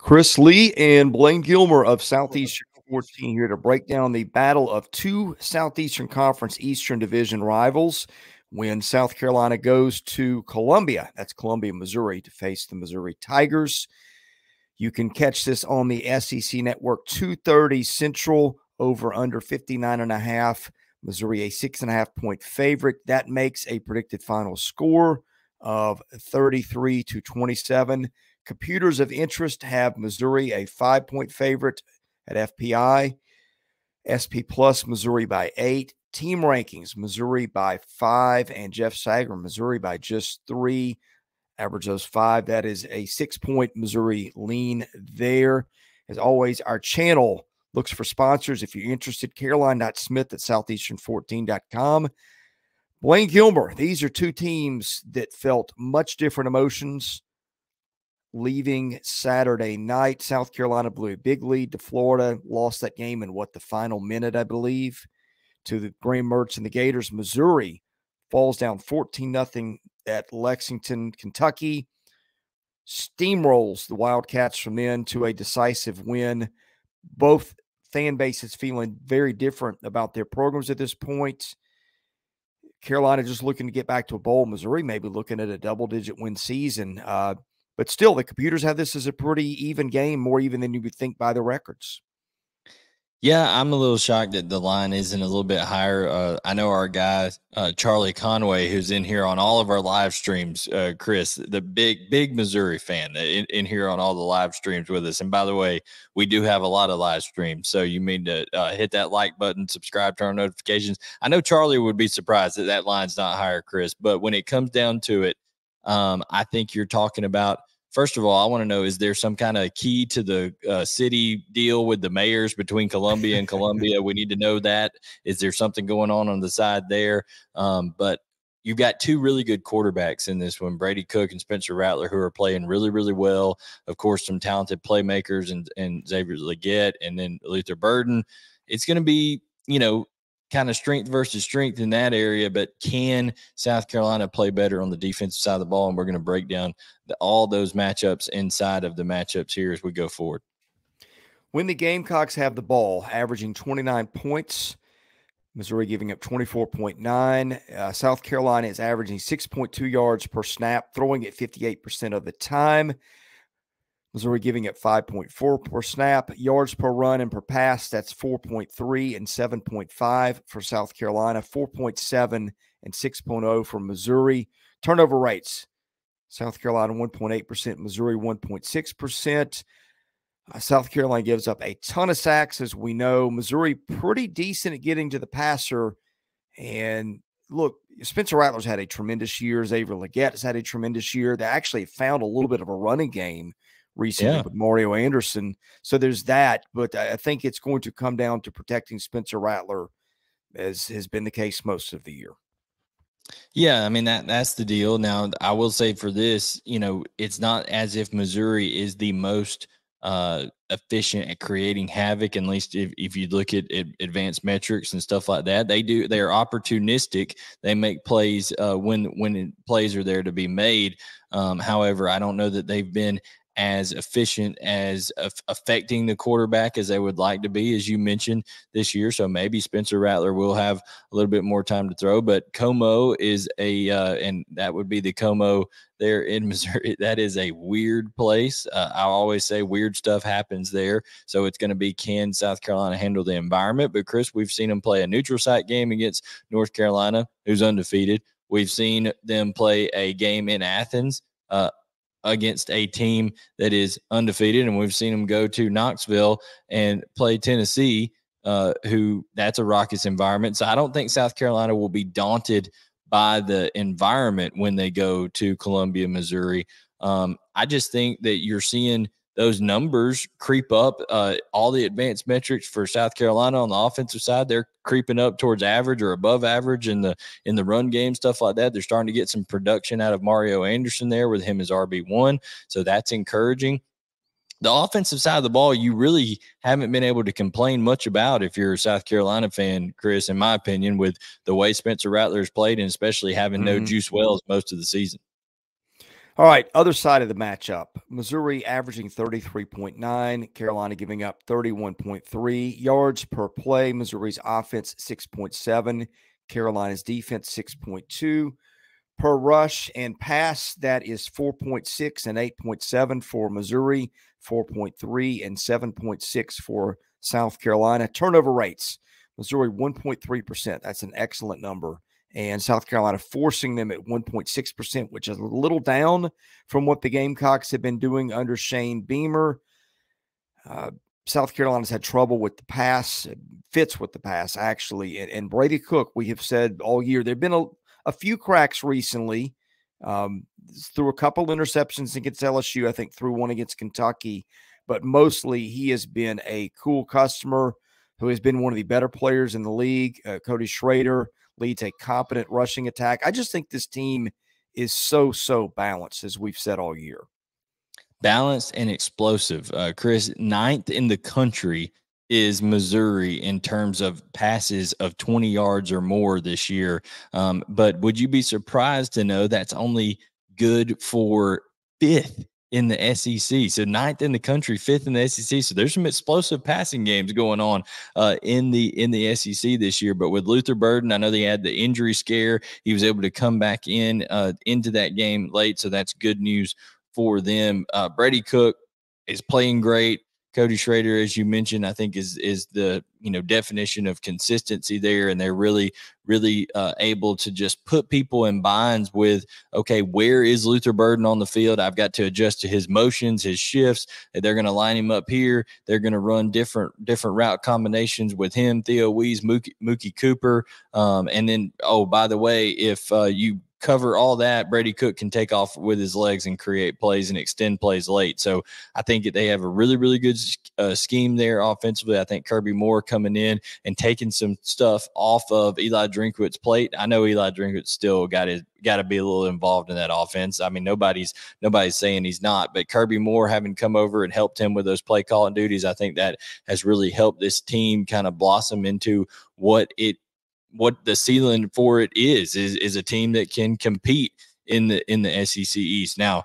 Chris, Lee and Blayne Gilmer of Southeastern 14 here to break down the battle of two Southeastern Conference Eastern Division rivals when South Carolina goes to Columbia. That's Columbia, Missouri, to face the Missouri Tigers. You can catch this on the SEC Network, 2:30 Central, over under 59.5. Missouri a 6.5-point favorite. That makes a predicted final score of 33-27. Computers of interest have Missouri a 5-point favorite at FPI. SP Plus, Missouri by 8. Team rankings, Missouri by 5, and Jeff Sager, Missouri by just 3. Average those 5. That is a 6-point Missouri lean there. As always, our channel looks for sponsors. If you're interested, caroline.smith at southeastern14.com. Blayne Gilmer, these are two teams that felt much different emotions leaving Saturday night. South Carolina blew a big lead to Florida, lost that game in the final minute, I believe, to the Graham Mertz and the Gators. Missouri falls down 14-0 at Lexington, Kentucky, steamrolls the Wildcats from then to a decisive win. Both fan bases feeling very different about their programs at this point. Carolina just looking to get back to a bowl. Missouri maybe looking at a double-digit win season. But still, the computers have this as a pretty even game, more even than you would think by the records. Yeah, I'm a little shocked that the line isn't a little bit higher. I know our guy, Charlie Conway, who's in here on all of our live streams, Chris, the big Missouri fan in here on all the live streams with us. And by the way, we do have a lot of live streams, so you need to hit that like button, subscribe, turn on notifications. I know Charlie would be surprised that line's not higher, Chris, but when it comes down to it, I think you're talking about, first of all, I want to know, is there some kind of key to the city deal with the mayors between Columbia and Columbia? We need to know that. Is there something going on the side there? But you've got two really good quarterbacks in this one, Brady Cook and Spencer Rattler, who are playing really, really well. Of course, some talented playmakers and Xavier Leggett and then Luther Burden. It's going to be, kind of strength versus strength in that area, but can South Carolina play better on the defensive side of the ball? And we're going to break down all those matchups inside of the matchups here as we go forward. When the Gamecocks have the ball, averaging 29 points, Missouri giving up 24.9. South Carolina is averaging 6.2 yards per snap, throwing it 58% of the time. Missouri giving up 5.4 per snap. Yards per run and per pass, that's 4.3 and 7.5 for South Carolina, 4.7 and 6.0 for Missouri. Turnover rates, South Carolina 1.8%, Missouri 1.6%. South Carolina gives up a ton of sacks, as we know. Missouri pretty decent at getting to the passer. And look, Spencer Rattler's had a tremendous year. Xavier Leggett has had a tremendous year. They actually found a little bit of a running game recently with Mario Anderson. So there's that. But I think it's going to come down to protecting Spencer Rattler, as has been the case most of the year. Yeah, I mean, that's the deal. Now, I will say for this, it's not as if Missouri is the most efficient at creating havoc, at least if you look at advanced metrics and stuff like that. They are opportunistic. They make plays when plays are there to be made. However, I don't know that they've been as efficient as affecting the quarterback as they would like to be, as you mentioned this year. So maybe Spencer Rattler will have a little bit more time to throw, but Como is and that would be the Como there in Missouri. That is a weird place. I always say weird stuff happens there. So it's going to be, can South Carolina handle the environment? But Chris, we've seen them play a neutral site game against North Carolina, who's undefeated. We've seen them play a game in Athens, against a team that is undefeated, and we've seen them go to Knoxville and play Tennessee, who that's a raucous environment. So I don't think South Carolina will be daunted by the environment when they go to Columbia, Missouri. I just think that you're seeing those numbers creep up. All the advanced metrics for South Carolina on the offensive side, they're creeping up towards average or above average in the run game, stuff like that. They're starting to get some production out of Mario Anderson there with him as RB1. So that's encouraging. The offensive side of the ball, you really haven't been able to complain much about if you're a South Carolina fan, Chris, in my opinion, with the way Spencer Rattler's played, and especially having no Juice Wells most of the season. All right, other side of the matchup. Missouri averaging 33.9, Carolina giving up 31.3 yards per play. Missouri's offense 6.7, Carolina's defense 6.2 per rush and pass. That is 4.6 and 8.7 for Missouri, 4.3 and 7.6 for South Carolina. Turnover rates, Missouri 1.3%. That's an excellent number. And South Carolina forcing them at 1.6%, which is a little down from what the Gamecocks have been doing under Shane Beamer. South Carolina's had trouble with the pass, fits with the pass, actually. And Brady Cook, we have said all year, there have been a few cracks recently. Threw a couple interceptions against LSU, I think threw one against Kentucky. But mostly he has been a cool customer who has been one of the better players in the league. Cody Schrader leads a competent rushing attack. I just think this team is so balanced, as we've said all year. Balanced and explosive. Chris, 9th in the country is Missouri in terms of passes of 20 yards or more this year. But would you be surprised to know that's only good for 5th in the SEC? So 9th in the country, 5th in the SEC. So there's some explosive passing games going on in the SEC this year. But with Luther Burden, I know they had the injury scare. He was able to come back into that game late. So that's good news for them. Brady Cook is playing great. Cody Schrader, as you mentioned, I think is the definition of consistency there, and they're really able to just put people in binds with, okay, where is Luther Burden on the field? I've got to adjust to his motions, his shifts. They're going to line him up here. They're going to run different route combinations with him, Theo Wees, Mookie Cooper, and then by the way, if you cover all that, Brady Cook can take off with his legs and create plays and extend plays late. So I think they have a really good scheme there offensively. I think Kirby Moore coming in and taking some stuff off of Eli Drinkwitz's plate. I know Eli Drinkwitz still got to be a little involved in that offense. I mean, nobody's saying he's not, but Kirby Moore having come over and helped him with those play calling duties, I think that has really helped this team kind of blossom into what the ceiling for it is a team that can compete in the SEC East. Now,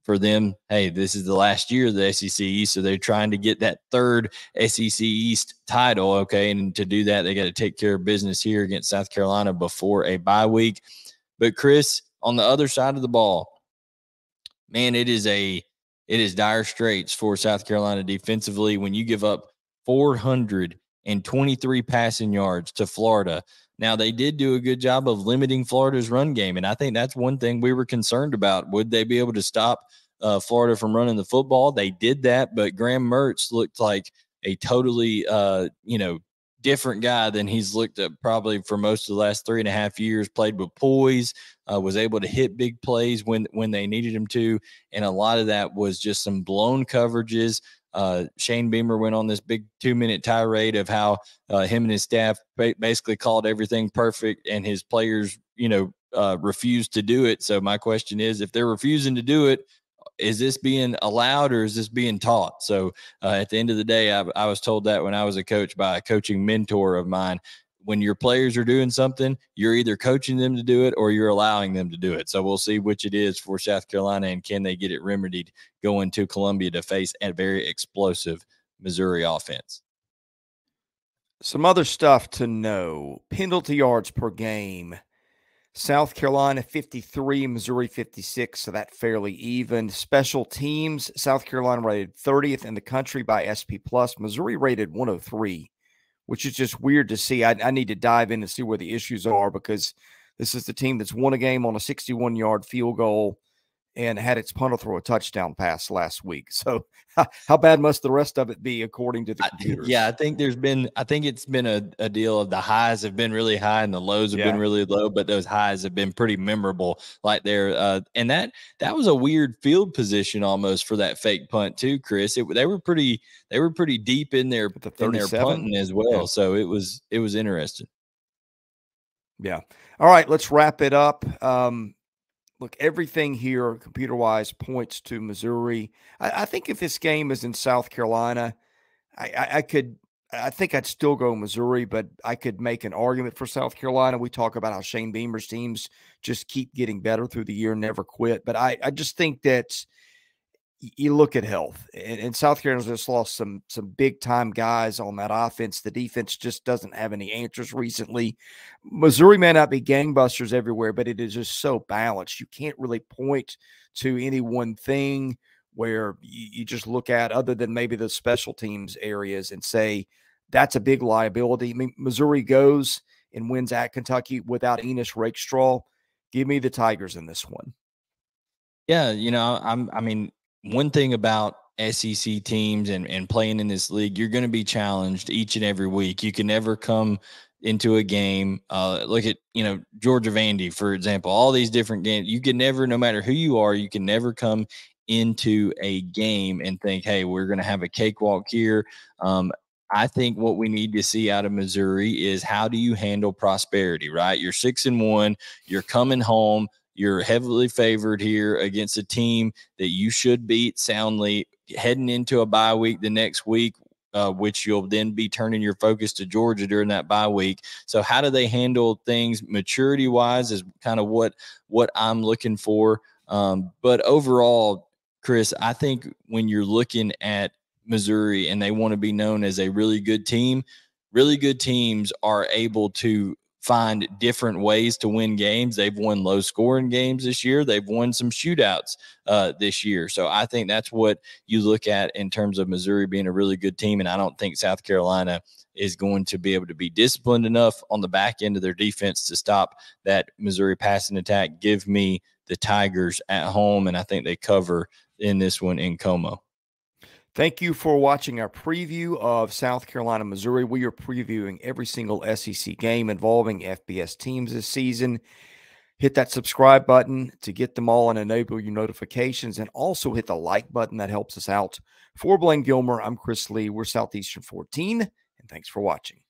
for them, hey, this is the last year of the SEC East, so they're trying to get that 3rd SEC East title, okay? And to do that, they got to take care of business here against South Carolina before a bye week. But Chris, on the other side of the ball, man, it is dire straits for South Carolina defensively when you give up 423 passing yards to Florida. Now, they did do a good job of limiting Florida's run game, and I think that's one thing we were concerned about. Would they be able to stop Florida from running the football? They did that, but Graham Mertz looked like a totally, different guy than he's looked at probably for most of the last 3.5 years. Played with poise, was able to hit big plays when they needed him to, and a lot of that was just some blown coverages. Shane Beamer went on this big 2-minute tirade of how him and his staff basically called everything perfect, and his players, refused to do it. So my question is, if they're refusing to do it, is this being allowed or is this being taught? So at the end of the day, I was told that when I was a coach by a coaching mentor of mine. When your players are doing something, you're either coaching them to do it or you're allowing them to do it. So we'll see which it is for South Carolina, and can they get it remedied going to Columbia to face a very explosive Missouri offense. Some other stuff to know. Penalty yards per game. South Carolina 53, Missouri 56, so that fairly even. Special teams, South Carolina rated 30th in the country by SP+. Missouri rated 103, which is just weird to see. I need to dive in and see where the issues are, because this is the team that's won a game on a 61-yard field goal and had its punter throw a touchdown pass last week. So how bad must the rest of it be according to the computers? I think it's been a deal of the highs have been really high and the lows have been really low, but those highs have been pretty memorable. Like there, and that was a weird field position almost for that fake punt too, Chris. They were pretty deep in their punting as well. Yeah. So it was interesting. Yeah. All right, let's wrap it up. Look, everything here, computer-wise, points to Missouri. I think if this game is in South Carolina, I could I think I'd still go Missouri, but I could make an argument for South Carolina. We talk about how Shane Beamer's teams just keep getting better through the year, never quit. But I just think that you look at health, and South Carolina's just lost some big time guys on that offense. The defense just doesn't have any answers recently. Missouri may not be gangbusters everywhere, but it is just so balanced. You can't really point to any one thing where you just look at, other than maybe the special teams areas, and say that's a big liability. I mean, Missouri goes and wins at Kentucky without Enos Rakestraw. Give me the Tigers in this one. Yeah, I mean, one thing about SEC teams and playing in this league, you're going to be challenged each and every week. You can never come into a game. Look at, Georgia Vandy, for example, all these different games. You can never, no matter who you are, you can never come into a game and think, hey, we're going to have a cakewalk here. I think what we need to see out of Missouri is, how do you handle prosperity, right? You're 6-1, you're coming home. You're heavily favored here against a team that you should beat soundly, heading into a bye week the next week, which you'll then be turning your focus to Georgia during that bye week. So how do they handle things maturity-wise is kind of what I'm looking for. But overall, Chris, I think when you're looking at Missouri and they want to be known as a really good team, really good teams are able to find different ways to win games. They've won low scoring games this year. They've won some shootouts this year. So I think that's what you look at in terms of Missouri being a really good team. And I don't think South Carolina is going to be able to be disciplined enough on the back end of their defense to stop that Missouri passing attack. Give me the Tigers at home, and I think they cover in this one in Como. Thank you for watching our preview of South Carolina, Missouri. We are previewing every single SEC game involving FBS teams this season. Hit that subscribe button to get them all and enable your notifications, and also hit the like button. That helps us out. For Blayne Gilmer, I'm Chris Lee. We're Southeastern 14, and thanks for watching.